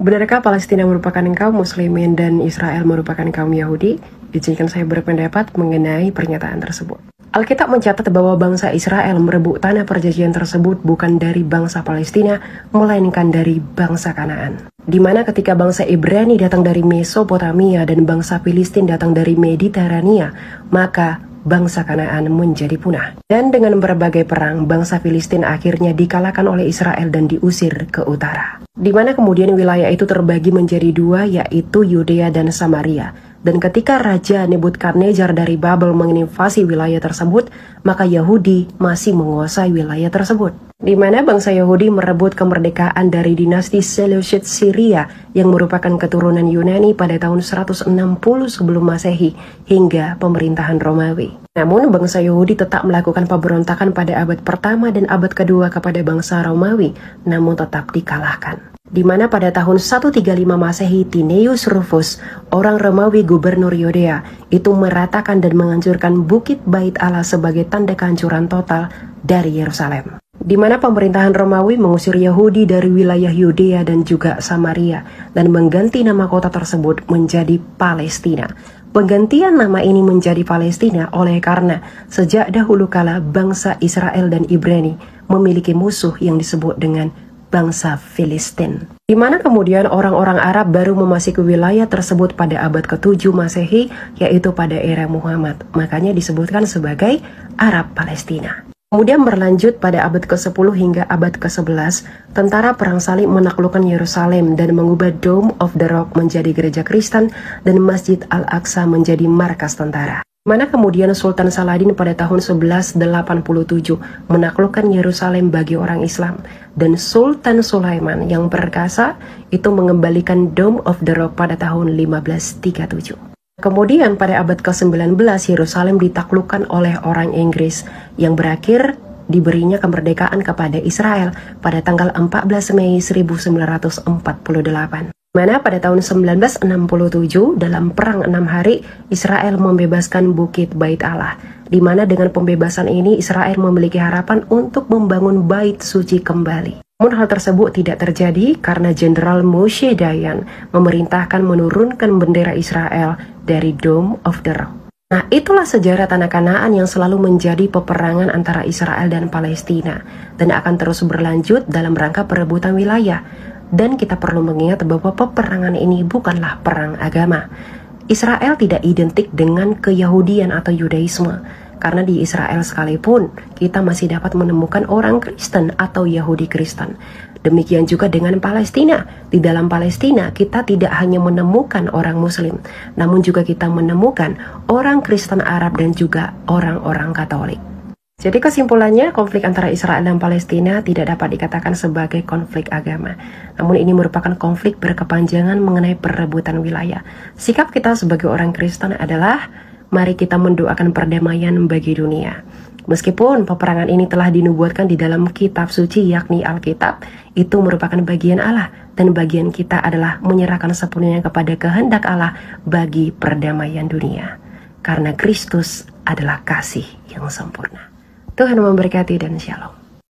Benarkah Palestina merupakan kaum muslimin dan Israel merupakan kaum Yahudi? Izinkan saya berpendapat mengenai pernyataan tersebut. Alkitab mencatat bahwa bangsa Israel merebut tanah perjanjian tersebut bukan dari bangsa Palestina, melainkan dari bangsa Kanaan. Di mana ketika bangsa Ibrani datang dari Mesopotamia dan bangsa Filistin datang dari Mediterania, maka bangsa Kanaan menjadi punah. Dan dengan berbagai perang, bangsa Filistin akhirnya dikalahkan oleh Israel dan diusir ke utara. Di mana kemudian wilayah itu terbagi menjadi dua, yaitu Yudea dan Samaria. Dan ketika Raja Nebukadnezar dari Babel menginvasi wilayah tersebut, maka Yahudi masih menguasai wilayah tersebut. Di mana bangsa Yahudi merebut kemerdekaan dari dinasti Seleucid Syria yang merupakan keturunan Yunani pada tahun 160 sebelum Masehi hingga pemerintahan Romawi. Namun bangsa Yahudi tetap melakukan pemberontakan pada abad pertama dan abad kedua kepada bangsa Romawi, namun tetap dikalahkan. Di mana pada tahun 135 Masehi, Tineius Rufus, orang Romawi gubernur Yudea, itu meratakan dan menghancurkan bukit Bait Allah sebagai tanda kehancuran total dari Yerusalem. Di mana pemerintahan Romawi mengusir Yahudi dari wilayah Yudea dan juga Samaria dan mengganti nama kota tersebut menjadi Palestina. Penggantian nama ini menjadi Palestina oleh karena sejak dahulu kala bangsa Israel dan Ibrani memiliki musuh yang disebut dengan bangsa Filistin. Di mana kemudian orang-orang Arab baru memasuki wilayah tersebut pada abad ke-7 Masehi, yaitu pada era Muhammad. Makanya disebutkan sebagai Arab Palestina. Kemudian berlanjut pada abad ke-10 hingga abad ke-11, tentara Perang Salib menaklukkan Yerusalem dan mengubah Dome of the Rock menjadi gereja Kristen dan Masjid Al-Aqsa menjadi markas tentara. Mana kemudian Sultan Saladin pada tahun 1187 menaklukkan Yerusalem bagi orang Islam, dan Sultan Sulaiman yang perkasa itu mengembalikan Dome of the Rock pada tahun 1537. Kemudian pada abad ke-19 Yerusalem ditaklukkan oleh orang Inggris yang berakhir diberinya kemerdekaan kepada Israel pada tanggal 14 Mei 1948. Mana pada tahun 1967 dalam perang 6 hari Israel membebaskan bukit Bait Allah, di mana dengan pembebasan ini Israel memiliki harapan untuk membangun bait suci kembali. Namun hal tersebut tidak terjadi karena Jenderal Moshe Dayan memerintahkan menurunkan bendera Israel dari Dome of the Rock. Nah, itulah sejarah tanah Kanaan yang selalu menjadi peperangan antara Israel dan Palestina dan akan terus berlanjut dalam rangka perebutan wilayah. Dan kita perlu mengingat bahwa peperangan ini bukanlah perang agama. Israel tidak identik dengan keyahudian atau Yudaisme, karena di Israel sekalipun kita masih dapat menemukan orang Kristen atau Yahudi Kristen. Demikian juga dengan Palestina. Di dalam Palestina kita tidak hanya menemukan orang Muslim, namun juga kita menemukan orang Kristen Arab dan juga orang-orang Katolik. Jadi kesimpulannya, konflik antara Israel dan Palestina tidak dapat dikatakan sebagai konflik agama. Namun ini merupakan konflik berkepanjangan mengenai perebutan wilayah. Sikap kita sebagai orang Kristen adalah, mari kita mendoakan perdamaian bagi dunia. Meskipun peperangan ini telah dinubuatkan di dalam kitab suci yakni Alkitab, itu merupakan bagian Allah. Dan bagian kita adalah menyerahkan sepenuhnya kepada kehendak Allah bagi perdamaian dunia. Karena Kristus adalah kasih yang sempurna. Tuhan memberkati dan shalom.